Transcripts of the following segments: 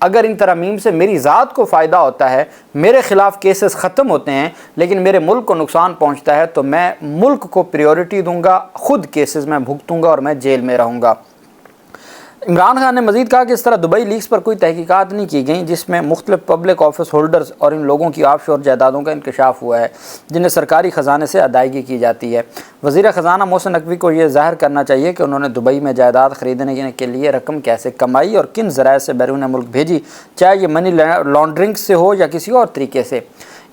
اگر ان ترامیم سے میری ذات کو فائدہ ہوتا ہے، میرے خلاف کیسز ختم ہوتے ہیں لیکن میرے ملک کو نقصان پہنچتا ہے، تو میں ملک کو پریورٹی دوں گا، خود کیسز میں بھگتوں گا اور میں جیل میں رہوں گا۔ عمران خان نے مزید کہا کہ اس طرح دبئی لیکس پر کوئی تحقیقات نہیں کی گئیں جس میں مختلف پبلک آفس ہولڈرز اور ان لوگوں کی آف شور جائیدادوں کا انکشاف ہوا ہے جنہیں سرکاری خزانے سے ادائیگی کی جاتی ہے۔ وزیر خزانہ محسن نقوی کو یہ ظاہر کرنا چاہیے کہ انہوں نے دبئی میں جائیداد خریدنے کے لیے رقم کیسے کمائی اور کن ذرائع سے بیرون ملک بھیجی، چاہے یہ منی لانڈرنگ سے ہو یا کسی اور طریقے سے۔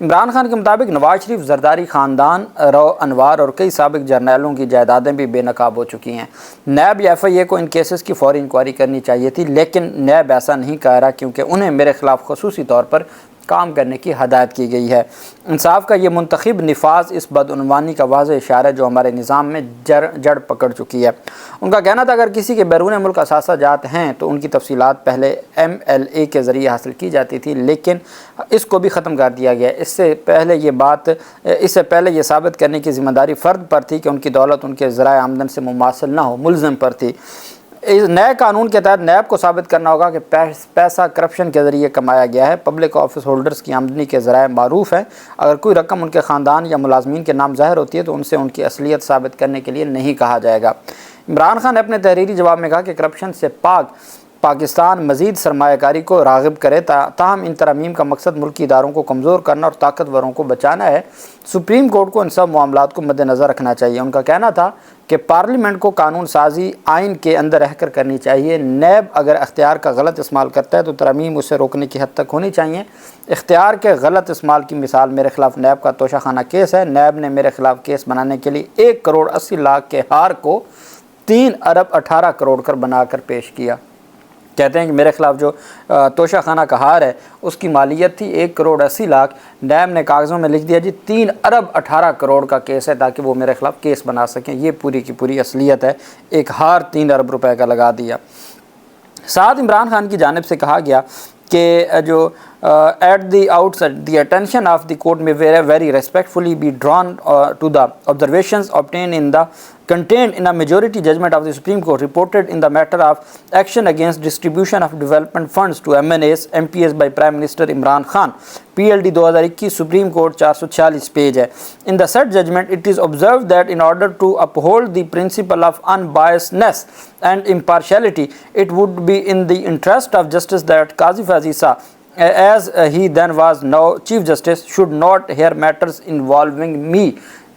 عمران خان کے مطابق نواز شریف، زرداری خاندان، رو انوار اور کئی سابق جرنیلوں کی جائیدادیں بھی بے نقاب ہو چکی ہیں۔ نیب یا FIA کو ان کیسز کی فوری انکوائری کرنی چاہیے تھی، لیکن نیب ایسا نہیں کر رہا کیونکہ انہیں میرے خلاف خصوصی طور پر کام کرنے کی ہدایت کی گئی ہے۔ انصاف کا یہ منتخب نفاذ اس بدعنوانی کا واضح اشارہ ہے جو ہمارے نظام میں جڑ پکڑ چکی ہے۔ ان کا کہنا تھا اگر کسی کے بیرون ملک اثاثہ جات ہیں تو ان کی تفصیلات پہلے MLA کے ذریعے حاصل کی جاتی تھی، لیکن اس کو بھی ختم کر دیا گیا۔ اس سے پہلے یہ ثابت کرنے کی ذمہ داری فرد پر تھی کہ ان کی دولت ان کے ذرائع آمدن سے مماثل نہ ہو، ملزم پر تھی۔ اس نئے قانون کے تحت نیب کو ثابت کرنا ہوگا کہ پیسہ کرپشن کے ذریعے کمایا گیا ہے۔ پبلک آفس ہولڈرز کی آمدنی کے ذرائع معروف ہیں، اگر کوئی رقم ان کے خاندان یا ملازمین کے نام ظاہر ہوتی ہے تو ان سے ان کی اصلیت ثابت کرنے کے لیے نہیں کہا جائے گا۔ عمران خان نے اپنے تحریری جواب میں کہا کہ کرپشن سے پاکستان مزید سرمایہ کاری کو راغب کرے، تاہم ان ترامیم کا مقصد ملکی اداروں کو کمزور کرنا اور طاقتوروں کو بچانا ہے۔ سپریم کورٹ کو ان سب معاملات کو مد نظر رکھنا چاہیے۔ ان کا کہنا تھا کہ پارلیمنٹ کو قانون سازی آئین کے اندر رہ کر کرنی چاہیے۔ نیب اگر اختیار کا غلط استعمال کرتا ہے تو ترامیم اسے روکنے کی حد تک ہونی چاہیے۔ اختیار کے غلط استعمال کی مثال میرے خلاف نیب کا توشہ خانہ کیس ہے۔ نیب نے میرے خلاف کیس بنانے کے لیے 1 کروڑ 80 لاکھ کے ہار کو 3 ارب 18 کروڑ کر بنا کر پیش کیا۔ کہتے ہیں کہ میرے خلاف جو توشہ خانہ کا ہار ہے اس کی مالیت تھی 1 کروڑ 80 لاکھ، نیب نے کاغذوں میں لکھ دیا جی 3 ارب 18 کروڑ کا کیس ہے تاکہ وہ میرے خلاف کیس بنا سکیں۔ یہ پوری کی پوری اصلیت ہے، ایک ہار 3 ارب روپے کا لگا دیا۔ ساتھ عمران خان کی جانب سے کہا گیا کہ جو at the outset the attention of the court may very respectfully be drawn to the observations contained in a majority judgment of the Supreme Court reported in the matter of action against distribution of development funds to MNAs, MPs by Prime Minister Imran Khan, PLD 2021 Supreme Court 446 page hai. In the said judgment, it is observed that in order to uphold the principle of unbiasedness and impartiality, it would be in the interest of justice that Qazi Faiz Issa, as he then was now Chief Justice, should not hear matters involving me.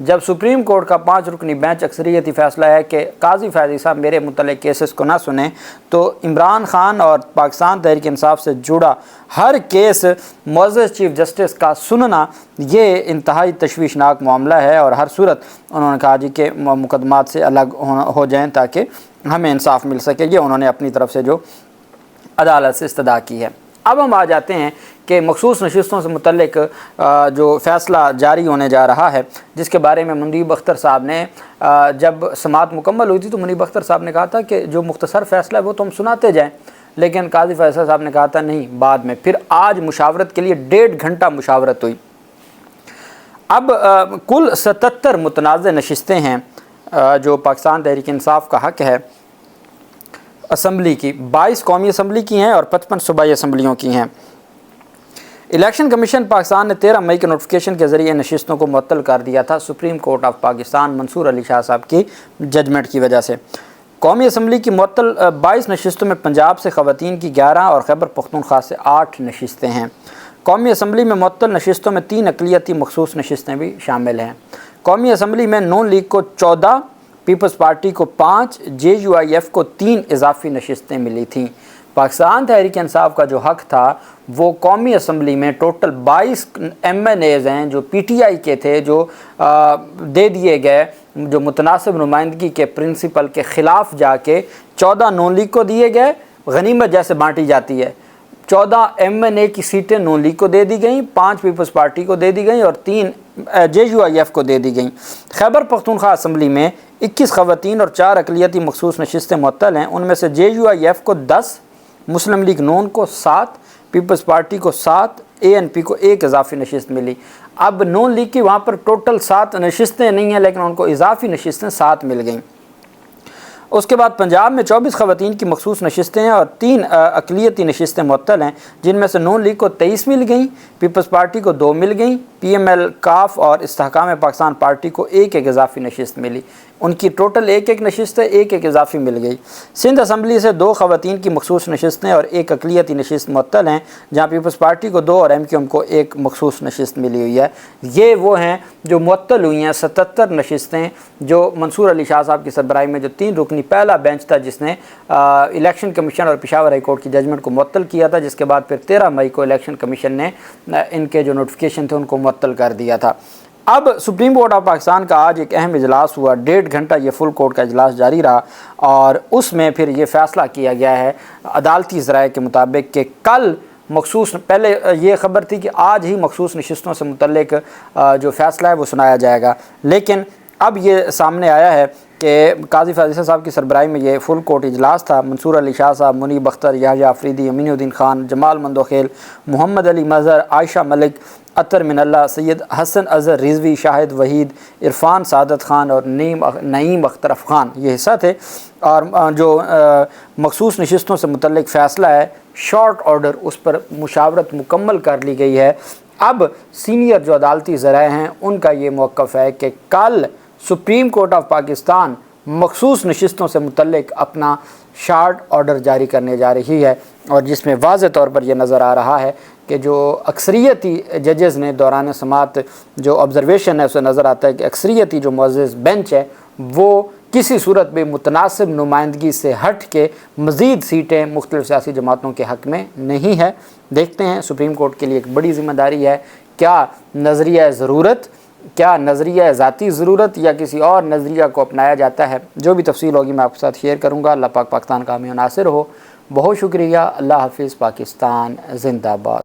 جب supreme court کا 5 رکنی bench اکثریتی فیصلہ ہے کہ قاضی فیض عیسیٰ میرے متعلق cases کو نہ سنیں، تو عمران خان اور پاکستان تحریک انصاف سے جڑا ہر کیس معزز چیف جسٹس کا سننا یہ انتہائی تشویشناک معاملہ ہے، اور ہر صورت انہوں نے کہا جی کہ مقدمات سے الگ ہو جائیں تاکہ ہمیں انصاف مل سکے۔ یہ انہوں نے اپنی طرف سے جو عدالت سے استدعا کی ہے۔ اب ہم آ جاتے ہیں کہ مخصوص نشستوں سے متعلق جو فیصلہ جاری ہونے جا رہا ہے، جس کے بارے میں منیب اختر صاحب نے جب سماعت مکمل ہوئی تھی تو منیب اختر صاحب نے کہا تھا کہ جو مختصر فیصلہ ہے وہ تو ہم سناتے جائیں، لیکن قاضی فیصل صاحب نے کہا تھا نہیں بعد میں۔ پھر آج مشاورت کے لیے 1.5 گھنٹہ مشاورت ہوئی۔ اب کل 77 متنازع نشستیں ہیں جو پاکستان تحریک انصاف کا حق ہے اسمبلی کی، 22 قومی اسمبلی کی ہیں اور 55 صوبائی اسمبلیوں کی ہیں۔ الیکشن کمیشن پاکستان نے 13 مئی کے نوٹیفیکیشن کے ذریعے نشستوں کو معطل کر دیا تھا سپریم کورٹ آف پاکستان منصور علی شاہ صاحب کی ججمنٹ کی وجہ سے۔ قومی اسمبلی کی معطل 22 نشستوں میں پنجاب سے خواتین کی 11 اور خیبر پختونخوا سے 8 نشستیں ہیں۔ قومی اسمبلی میں معطل نشستوں میں 3 اقلیتی مخصوص نشستیں بھی شامل ہیں۔ قومی اسمبلی میں نون لیگ کو 14، پیپلز پارٹی کو 5، JUIF کو 3 اضافی نشستیں ملی تھیں۔ پاکستان تحریک انصاف کا جو حق تھا وہ قومی اسمبلی میں ٹوٹل 22 MNAs ہیں جو PTI کے تھے، جو دے دیے گئے، جو متناسب نمائندگی کے پرنسپل کے خلاف جا کے 14 نون لیگ کو دیے گئے، غنیمت جیسے بانٹی جاتی ہے۔ 14 MNA کی سیٹیں نون لیگ کو دے دی گئیں، 5 پیپلز پارٹی کو دے دی گئیں اور 3 JUIF کو دے دی گئیں۔ خیبر پختونخوا اسمبلی میں 21 خواتین اور 4 اقلیتی مخصوص نشستیں معطل ہیں، ان میں سے JUIF کو 10، مسلم لیگ نون کو 7، پیپلز پارٹی کو 7، ANP کو 1 اضافی نشست ملی۔ اب نون لیگ کی وہاں پر ٹوٹل 7 نشستیں نہیں ہیں لیکن ان کو اضافی نشستیں 7 مل گئیں۔ اس کے بعد پنجاب میں 24 خواتین کی مخصوص نشستیں ہیں اور 3 اقلیتی نشستیں معطل ہیں، جن میں سے نون لیگ کو 23 مل گئیں، پیپلز پارٹی کو 2 مل گئیں، پی ایم ایل، کاف اور استحکام پاکستان پارٹی کو 1 اضافی نشست ملی۔ ان کی ٹوٹل 1 نشست ہے، 1 اضافی مل گئی۔ سندھ اسمبلی سے 2 خواتین کی مخصوص نشستیں اور 1 اقلیتی نشست معطل ہیں، جہاں پیپلز پارٹی کو 2 اور ایم کیو ایم کو 1 مخصوص نشست ملی ہوئی ہے۔ یہ وہ ہیں جو معطل ہوئی ہیں 77 نشستیں، جو منصور علی شاہ صاحب کی سربراہی میں جو 3 رکنی پہلا بینچ تھا جس نے الیکشن کمیشن اور پشاور ہائی کورٹ کی ججمنٹ کو معطل کیا تھا، جس کے بعد پھر 13 مئی کو الیکشن کمیشن نے ان کے جو نوٹیفیکیشن تھے ان کو معطل کر دیا تھا۔ اب سپریم کورٹ آف پاکستان کا آج ایک اہم اجلاس ہوا، 1.5 گھنٹہ یہ فل کورٹ کا اجلاس جاری رہا، اور اس میں پھر یہ فیصلہ کیا گیا ہے عدالتی ذرائع کے مطابق کہ کل مخصوص، پہلے یہ خبر تھی کہ آج ہی مخصوص نشستوں سے متعلق جو فیصلہ ہے وہ سنایا جائے گا، لیکن اب یہ سامنے آیا ہے کہ قاضی فاضل صاحب کی سربراہی میں یہ فل کورٹ اجلاس تھا۔ منصور علی شاہ صاحب، منیب اختر، یحییٰ آفریدی، امین الدین خان، جمال مندوخیل، محمد علی مظہر، عائشہ ملک، عطر من اللہ، سید حسن اظہر رضوی، شاہد وحید، عرفان سعادت خان اور نعیم اختر افغان یہ حصہ تھے۔ اور جو مخصوص نشستوں سے متعلق فیصلہ ہے شارٹ آرڈر، اس پر مشاورت مکمل کر لی گئی ہے۔ اب سینئر جو عدالتی ذرائع ہیں ان کا یہ موقف ہے کہ کل سپریم کورٹ آف پاکستان مخصوص نشستوں سے متعلق اپنا شارٹ آرڈر جاری کرنے جا رہی ہے، اور جس میں واضح طور پر یہ نظر آ رہا ہے کہ جو اکثریتی ججز نے دوران سماعت جو آبزرویشن ہے اسے نظر آتا ہے کہ اکثریتی جو معزز بینچ ہے وہ کسی صورت میں متناسب نمائندگی سے ہٹ کے مزید سیٹیں مختلف سیاسی جماعتوں کے حق میں نہیں ہے۔ دیکھتے ہیں، سپریم کورٹ کے لیے ایک بڑی ذمہ داری ہے، کیا نظریہ ضرورت، کیا نظریہ ذاتی ضرورت یا کسی اور نظریہ کو اپنایا جاتا ہے۔ جو بھی تفصیل ہوگی میں آپ کے ساتھ شیئر کروں گا۔ اللہ پاک پاکستان کا حامی و ناصر ہو۔ بہت شکریہ۔ اللہ حافظ۔ پاکستان زندہ باد۔